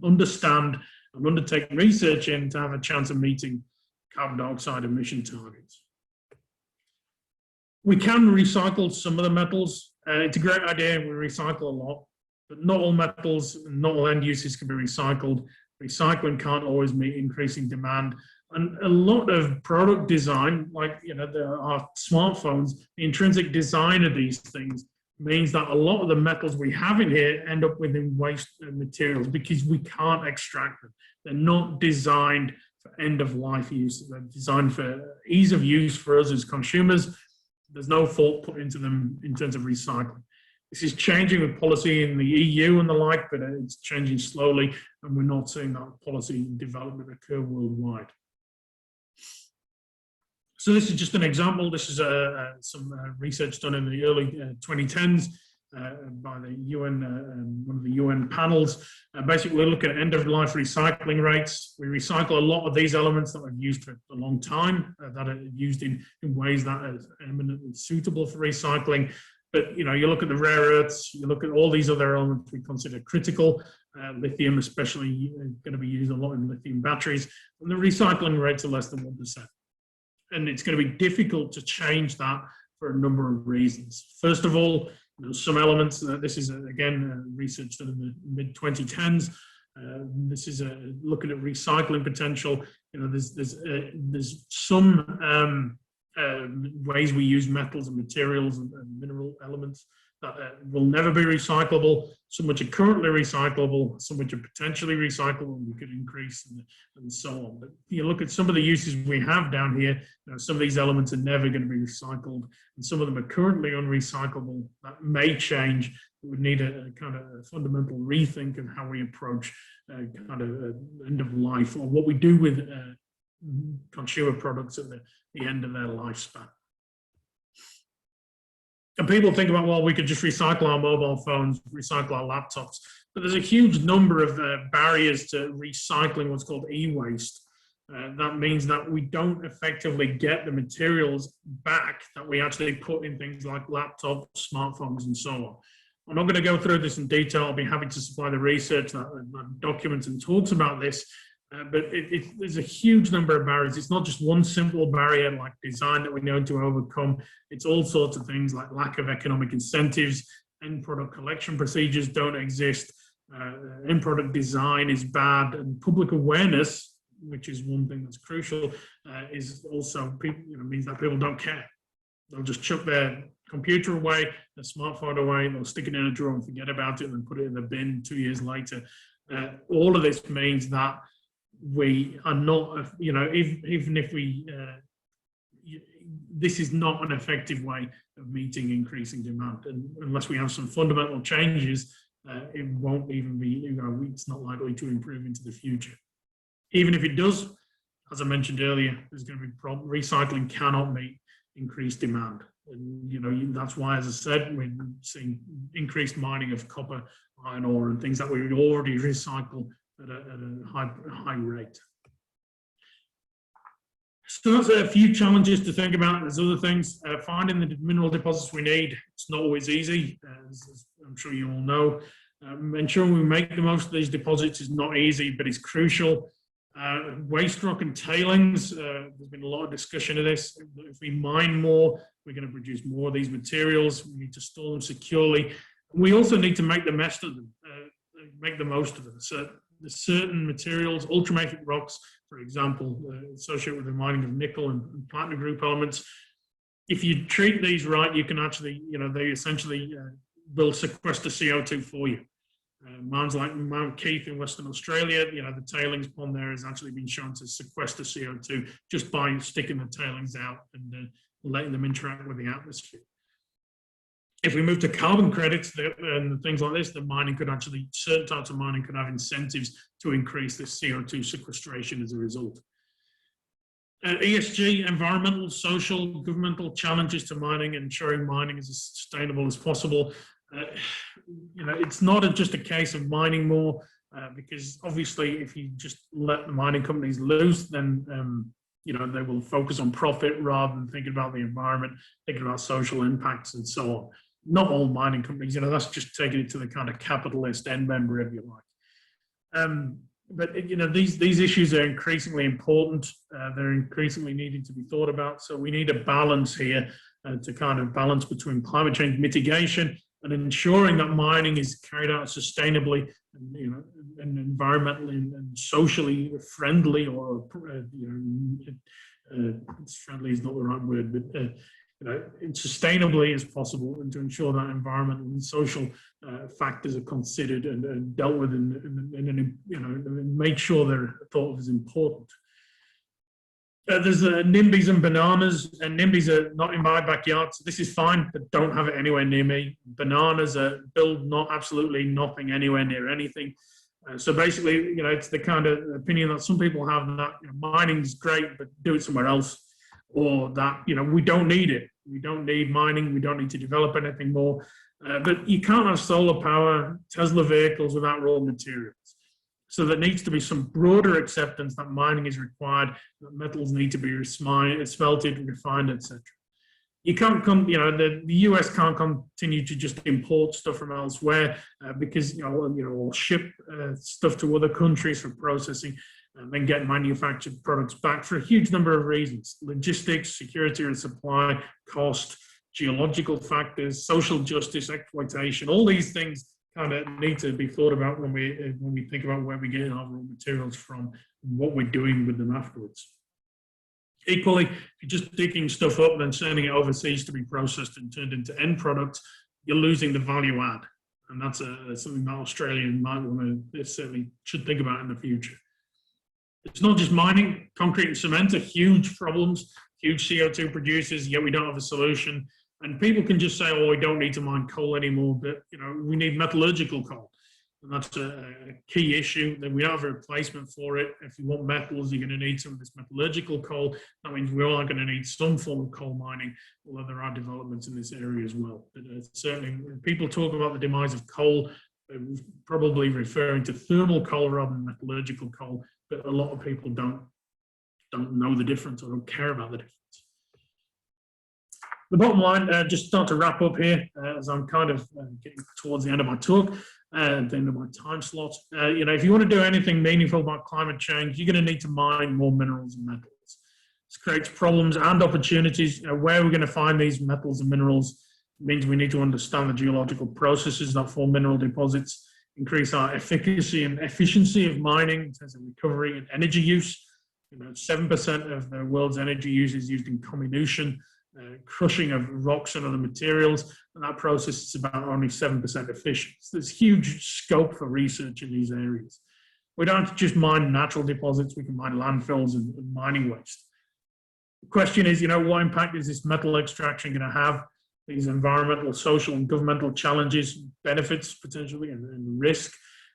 understand and undertake research in to have a chance of meeting carbon dioxide emission targets. We can recycle some of the metals. It's a great idea. We recycle a lot, but not all metals and not all end uses can be recycled. Recycling can't always meet increasing demand. And a lot of product design, like our smartphones, the intrinsic design of these things means that a lot of the metals we have in here end up within waste materials because we can't extract them. They're not designed for end-of-life use. They're designed for ease of use for us as consumers. There's no thought put into them in terms of recycling. This is changing with policy in the EU and the like, but it's changing slowly, and we're not seeing that policy development occur worldwide. So this is just an example. This is some research done in the early 2010s by the UN, one of the UN panels. Basically, we look at end-of-life recycling rates. We recycle a lot of these elements that we've used for a long time, that are used in ways that are eminently suitable for recycling. But you look at the rare earths, you look at all these other elements we consider critical. Lithium, especially, going to be used a lot in lithium batteries, and the recycling rates are less than 1%. And it's going to be difficult to change that for a number of reasons. First of all, some elements, this is again research done in the mid-2010s. This is looking at recycling potential. There's some ways we use metals and materials and mineral elements that will never be recyclable. Some which are currently recyclable, some which are potentially recyclable, and we could increase and so on. But you look at some of the uses we have down here, some of these elements are never going to be recycled, and some of them are currently unrecyclable. That may change. We would need a kind of a fundamental rethink of how we approach kind of end of life, or what we do with consumer products at the end of their lifespan. And people think about, well, we could just recycle our mobile phones, recycle our laptops. But there's a huge number of barriers to recycling what's called e-waste. That means that we don't effectively get the materials back that we actually put in things like laptops, smartphones, and so on. I'm not going to go through this in detail. I'll be happy to supply the research that documents and talks about this. But there's a huge number of barriers. It's not just one simple barrier like design that we need to overcome. It's all sorts of things like lack of economic incentives, end product collection procedures don't exist, end product design is bad, and public awareness, which is one thing that's crucial, is also means that people don't care. They'll just chuck their computer away, their smartphone away, they'll stick it in a drawer and forget about it and then put it in the bin 2 years later. All of this means that we are not, even if we, this is not an effective way of meeting increasing demand. And unless we have some fundamental changes, it won't even be, it's not likely to improve into the future. Even if it does, as I mentioned earlier, there's going to be recycling cannot meet increased demand. And, that's why, as I said, we're seeing increased mining of copper, iron ore, and things that we already recycle at a high rate. So that's a few challenges to think about. There's other things. Finding the mineral deposits we need, it's not always easy, as I'm sure you all know. Ensuring we make the most of these deposits is not easy, but it's crucial. Waste rock and tailings, there's been a lot of discussion of this. If we mine more, we're going to produce more of these materials. We need to store them securely. We also need to make the best of them, make the most of them. So there's certain materials, ultramafic rocks, for example, associated with the mining of nickel and platinum group elements. If you treat these right, you can actually, they essentially will sequester CO2 for you. Mines like Mount Keith in Western Australia, the tailings pond there has actually been shown to sequester CO2 just by sticking the tailings out and letting them interact with the atmosphere. If we move to carbon credits and things like this, the mining could actually, certain types of mining could have incentives to increase this CO2 sequestration as a result. ESG, environmental, social, governmental challenges to mining, ensuring mining is as sustainable as possible. It's not just a case of mining more, because obviously if you just let the mining companies loose, then they will focus on profit rather than thinking about the environment, thinking about social impacts and so on. Not all mining companies, that's just taking it to the kind of capitalist end member, if you like. But these issues are increasingly important. They're increasingly needing to be thought about. So we need a balance here to kind of balance between climate change mitigation and ensuring that mining is carried out sustainably and environmentally and socially friendly, or friendly is not the right word, but sustainably as possible, and to ensure that environmental and social factors are considered and dealt with, and make sure they're thought of as important. There's NIMBYs and bananas, and NIMBYs are not in my backyard, so this is fine, but don't have it anywhere near me. Bananas build absolutely nothing anywhere near anything. So basically, it's the kind of opinion that some people have that mining's great, but do it somewhere else, or that we don't need it. We don't need mining. We don't need to develop anything more. But you can't have solar power, Tesla vehicles without raw materials. So there needs to be some broader acceptance that mining is required, that metals need to be smelted, refined, etc. You can't the US can't continue to just import stuff from elsewhere because or ship stuff to other countries for processing and then get manufactured products back for a huge number of reasons: logistics, security and supply, cost, geological factors, social justice, exploitation. All these things kind of need to be thought about when we think about where we're getting our raw materials from and what we're doing with them afterwards. Equally, if you're just digging stuff up and then sending it overseas to be processed and turned into end products, you're losing the value add. And that's something that Australians might want to certainly should think about in the future. It's not just mining. Concrete and cement are huge problems, huge CO2 producers, yet we don't have a solution. And people can just say, oh, we don't need to mine coal anymore, but we need metallurgical coal. And that's a key issue. Then we don't have a replacement for it. If you want metals, you're going to need some of this metallurgical coal. That means we are going to need some form of coal mining, although there are developments in this area as well. But certainly, when people talk about the demise of coal, they're probably referring to thermal coal rather than metallurgical coal, but a lot of people don't don't know the difference or don't care about the difference. The bottom line, just start to wrap up here, as I'm kind of getting towards the end of my talk, and the end of my time slot. You know, if you want to do anything meaningful about climate change, you're going to need to mine more minerals and metals. This creates problems and opportunities. Where we're going to find these metals and minerals means we need to understand the geological processes that form mineral deposits, increase our efficacy and efficiency of mining in terms of recovery and energy use. You know, 7% of the world's energy use is used in comminution, crushing of rocks and other materials, and that process is about only 7% efficient. So there's huge scope for research in these areas. We don't have to just mine natural deposits, we can mine landfills and mining waste. The question is, you know, what impact is this metal extraction going to have? These environmental, social, and governmental challenges, benefits potentially, and risk.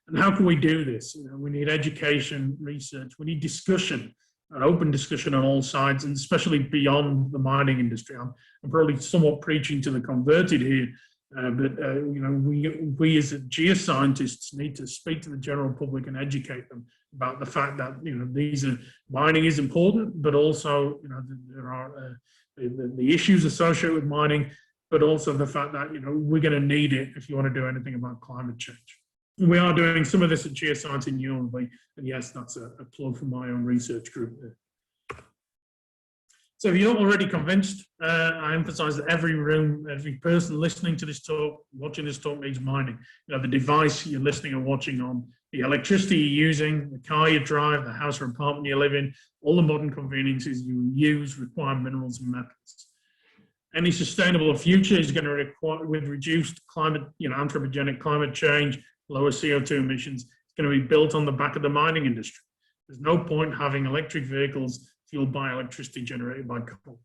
And how can we do this? You know, we need education, research, we need discussion, an open discussion on all sides, and especially beyond the mining industry. I'm probably somewhat preaching to the converted here, but you know, we as geoscientists need to speak to the general public and educate them about the fact that, you know, mining is important, but also, you know, there are the issues associated with mining, but also the fact that, you know, we're going to need it if you want to do anything about climate change. We are doing some of this at Geoscience in Newry, and yes, that's a plug for my own research group there. So if you're not already convinced, I emphasize that every person listening to this talk, watching this talk, needs mining. You know, the device you're listening and watching on, the electricity you're using, the car you drive, the house or apartment you live in, all the modern conveniences you use require minerals and metals. Any sustainable future is going to require, with reduced climate, you know, anthropogenic climate change, lower CO2 emissions, it's going to be built on the back of the mining industry. There's no point having electric vehicles fueled by electricity generated by coal.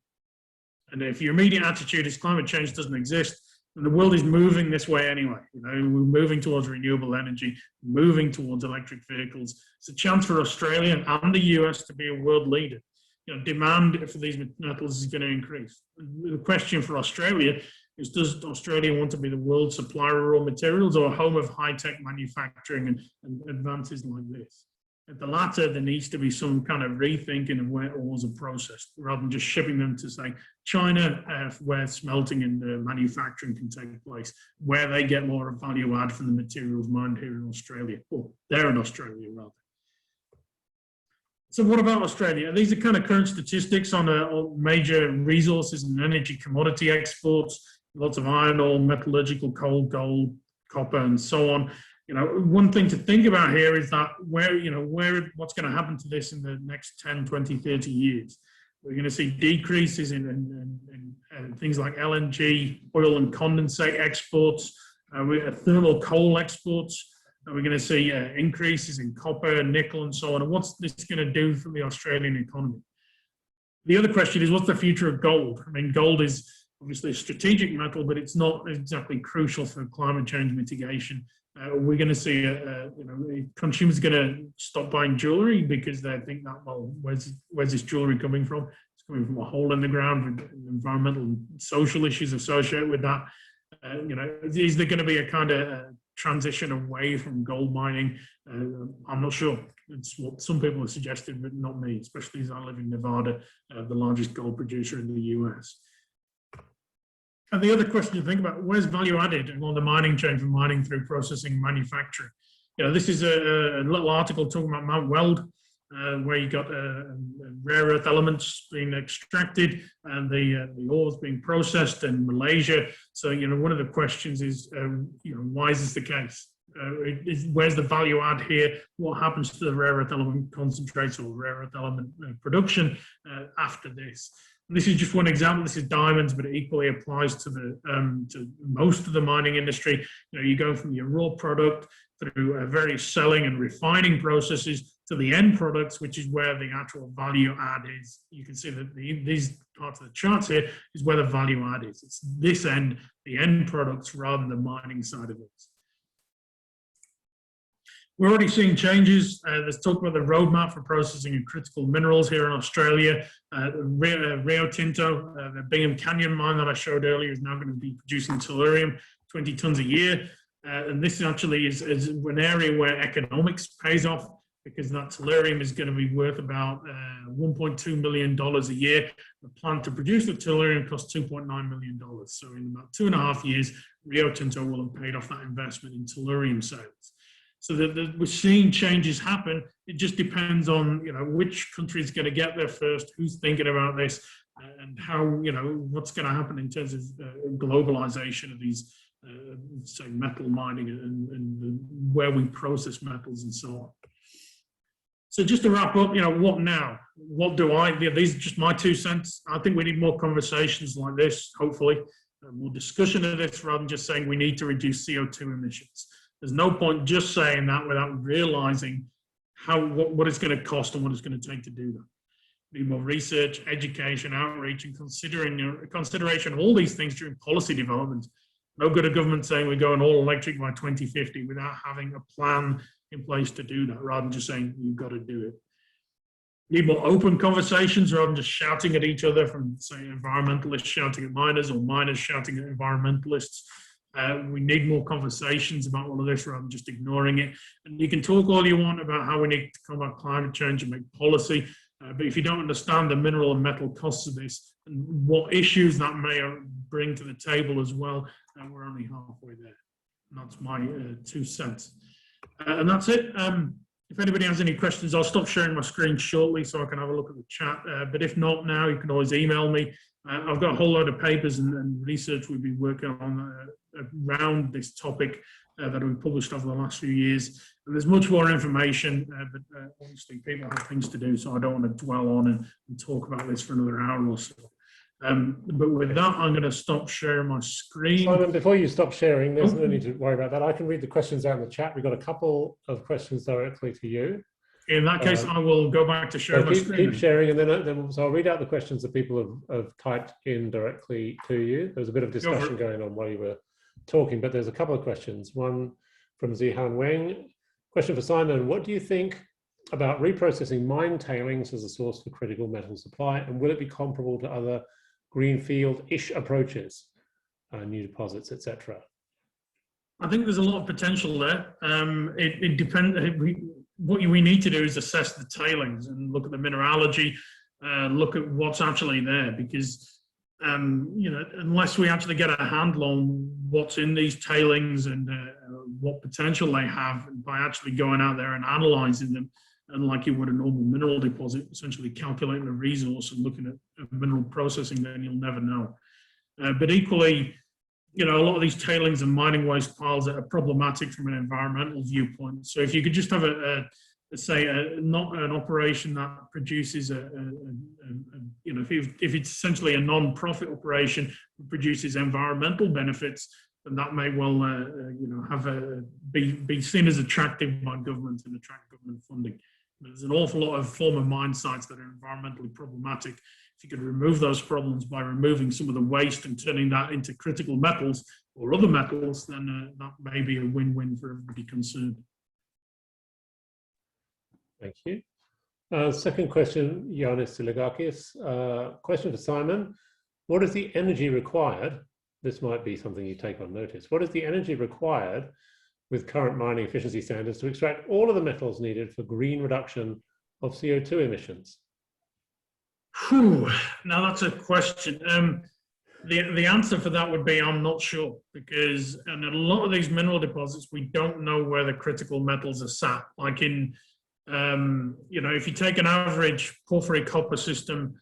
And if your immediate attitude is climate change doesn't exist, then the world is moving this way anyway. You know, we're moving towards renewable energy, moving towards electric vehicles. It's a chance for Australia and the US to be a world leader. You know, demand for these metals is going to increase. The question for Australia is, does Australia want to be the world supplier of raw materials or a home of high-tech manufacturing and advances like this? At the latter, there needs to be some kind of rethinking of where ores are processed, rather than just shipping them to, say, China, where smelting and manufacturing can take place, where they get more value add from the materials mined here in Australia, or they're in Australia, rather. So what about Australia? These are kind of current statistics on major resources and energy commodity exports, lots of iron ore, metallurgical coal, gold, copper, and so on. You know, one thing to think about here is that what's going to happen to this in the next 10, 20, 30 years. We're going to see decreases in things like LNG, oil and condensate exports, thermal coal exports. And we're going to see increases in copper, nickel, and so on. And what's this going to do for the Australian economy? The other question is, what's the future of gold? I mean, gold is obviously a strategic metal, but it's not exactly crucial for climate change mitigation. We're going to see, consumers are going to stop buying jewelry because they think that, well, where's this jewelry coming from? It's coming from a hole in the ground with environmental and social issues associated with that. Is there going to be a kind of transition away from gold mining? I'm not sure. It's what some people have suggested, but not me, especially as I live in Nevada, the largest gold producer in the US. And the other question to think about, where's value added along the mining chain from mining through processing and manufacturing? You know, this is a little article talking about Mount Weld, where you got rare earth elements being extracted and the ores being processed in Malaysia. So, you know, one of the questions is, why is this the case? Where's the value add here? What happens to the rare earth element concentrates or rare earth element production after this? And this is just one example. This is diamonds, but it equally applies to to most of the mining industry. You know, you go from your raw product through various selling and refining processes to the end products, which is where the actual value add is. You can see that these parts of the charts here is where the value add is. It's this end, the end products, rather than the mining side of it. We're already seeing changes. There's talk about the roadmap for processing of critical minerals here in Australia. Rio Tinto, the Bingham Canyon mine that I showed earlier, is now going to be producing tellurium, 20 tons a year. And this actually is an area where economics pays off. because that tellurium is going to be worth about $1.2 million a year. The plant to produce the tellurium costs $2.9 million. So in about 2.5 years, Rio Tinto will have paid off that investment in tellurium sales. So we're seeing changes happen. It just depends on, you know, which country is going to get there first, who's thinking about this, and how, you know, what's going to happen in terms of globalization of these, say, metal mining and where we process metals and so on. So just to wrap up, you know, what now? What do these are just my 2 cents. I think we need more conversations like this, hopefully, more discussion of this rather than just saying we need to reduce CO2 emissions. There's no point just saying that without realizing what it's going to cost and what it's going to take to do that. We need more research, education, outreach, and consideration of all these things during policy development. No good a government saying we're going all electric by 2050 without having a plan in place to do that, rather than just saying you've got to do it. We need more open conversations rather than just shouting at each other, from, say, environmentalists shouting at miners or miners shouting at environmentalists. We need more conversations about all of this rather than just ignoring it. And you can talk all you want about how we need to combat climate change and make policy, but if you don't understand the mineral and metal costs of this and what issues that may bring to the table as well, we're only halfway there. And that's my 2 cents. And that's it. If anybody has any questions, I'll stop sharing my screen shortly so I can have a look at the chat. But if not now, you can always email me. I've got a whole load of papers and research we've been working on around this topic that we've published over the last few years. And there's much more information, but obviously people have things to do, so I don't want to dwell on and talk about this for another hour or so. But with that, I'm going to stop sharing my screen. Simon, before you stop sharing, there's no need to worry about that. I can read the questions out in the chat. We've got a couple of questions directly to you. In that case, I will go back to sharing my screen. Keep sharing, and then so I'll read out the questions that people have typed in directly to you. There was a bit of discussion going on while you were talking, but there's a couple of questions. One from Zihan Weng. Question for Simon. What do you think about reprocessing mine tailings as a source for critical metal supply, and will it be comparable to other greenfield-ish approaches, new deposits, etc.? I think there's a lot of potential there. It depends. What we need to do is assess the tailings and look at the mineralogy, look at what's actually there, because you know, unless we actually get a handle on what's in these tailings and what potential they have, by actually going out there and analysing them, and like you would a normal mineral deposit, essentially calculating the resource and looking at mineral processing, then you'll never know. But equally, you know, a lot of these tailings and mining waste piles are problematic from an environmental viewpoint. So if you could just have not an operation that produces you know, if it's essentially a non-profit operation that produces environmental benefits, then that may well, you know, be seen as attractive by government and attract government funding. There's an awful lot of former mine sites that are environmentally problematic. If you could remove those problems by removing some of the waste and turning that into critical metals or other metals, then that may be a win-win for everybody concerned. Thank you. Second question, Yanis Silagakis. Question for Simon. What is the energy required? This might be something you take on notice. What is the energy required with current mining efficiency standards to extract all of the metals needed for green reduction of CO2 emissions? Whew. Now that's a question. The answer for that would be I'm not sure, because in a lot of these mineral deposits, we don't know where the critical metals are sat. Like in, you know, if you take an average porphyry copper system,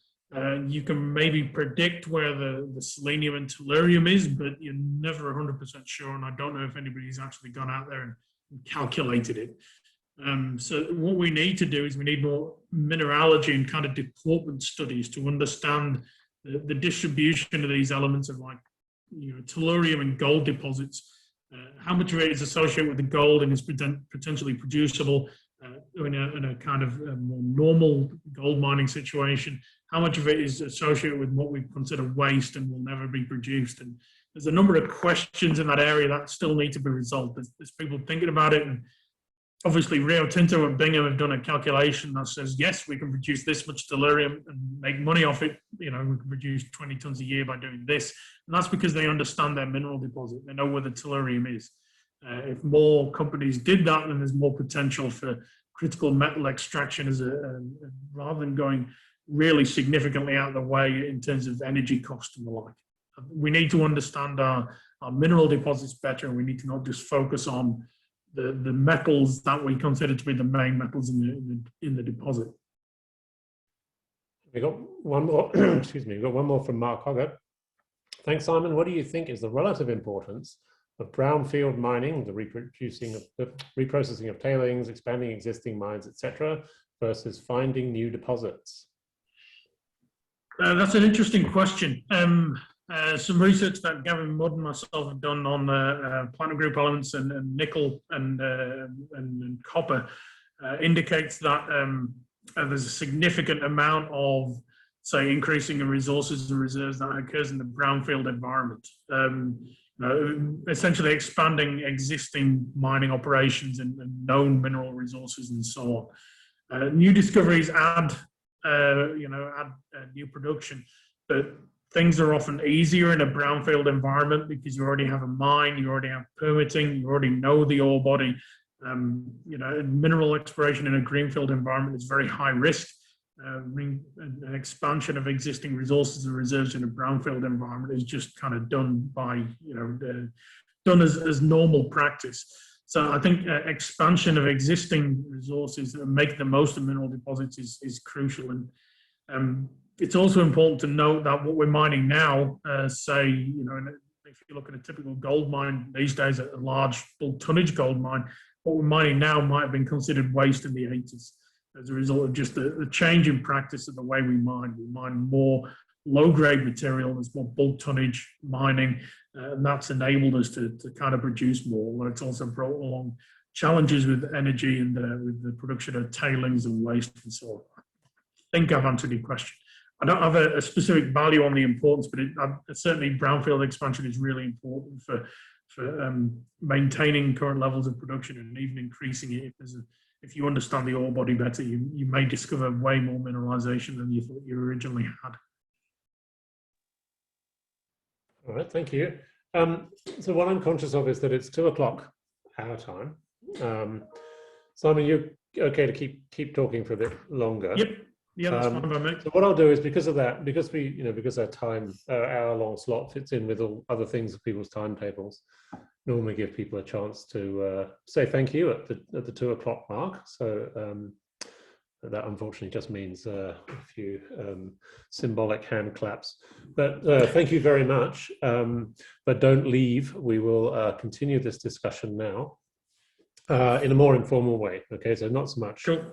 you can maybe predict where the selenium and tellurium is, but you're never 100% sure, and I don't know if anybody's actually gone out there and calculated it. So what we need to do is we need more mineralogy and kind of deportment studies to understand the distribution of these elements of, like, you know, tellurium and gold deposits. How much of it is associated with the gold and is potentially producible in a kind of more normal gold mining situation? How much of it is associated with what we consider waste and will never be produced? And there's a number of questions in that area that still need to be resolved. There's people thinking about it, and obviously Rio Tinto and Bingham have done a calculation that says, yes, we can produce this much tellurium and make money off it. You know, we can produce 20 tons a year by doing this. And that's because they understand their mineral deposit. They know where the tellurium is. If more companies did that, then there's more potential for critical metal extraction as rather than going really significantly out of the way in terms of energy cost and the like. We need to understand our mineral deposits better, and we need to not just focus on the metals that we consider to be the main metals in the deposit. We got one more. Excuse me. We got one more from Mark Hoggett. Thanks, Simon. What do you think is the relative importance of brownfield mining, the reprocessing of tailings, expanding existing mines, etc., versus finding new deposits? That's an interesting question. Some research that Gavin Mudd and myself have done on platinum group elements and nickel and copper indicates that there's a significant amount of, say, increasing in resources and reserves that occurs in the brownfield environment. Essentially expanding existing mining operations and known mineral resources and so on. New discoveries add new production, but things are often easier in a brownfield environment because you already have a mine, you already have permitting, you already know the ore body. Mineral exploration in a greenfield environment is very high risk. An expansion of existing resources and reserves in a brownfield environment is just kind of done by, done as normal practice. So I think expansion of existing resources and make the most of mineral deposits is crucial. And it's also important to note that what we're mining now, if you look at a typical gold mine these days, a large bulk tonnage gold mine, what we're mining now might have been considered waste in the 80s as a result of just the change in practice of the way we mine. We mine more low-grade material, there's more bulk tonnage mining, and that's enabled us to kind of produce more, although it's also brought along challenges with energy and with the production of tailings and waste and so on. I think I've answered your question. I don't have a specific value on the importance, but certainly brownfield expansion is really important for maintaining current levels of production and even increasing it. If you understand the ore body better, you may discover way more mineralization than you thought you originally had. All right, thank you. So what I'm conscious of is that it's 2 o'clock our time. Simon, you're okay to keep talking for a bit longer. Yep. Yeah, that's fine by me. So what I'll do is, because of that, because our time, hour-long slot fits in with all other things of people's timetables, normally give people a chance to say thank you at the 2 o'clock mark. So that unfortunately just means a few symbolic hand claps. But thank you very much. But don't leave. We will continue this discussion now in a more informal way. Okay, so not so much. Sure.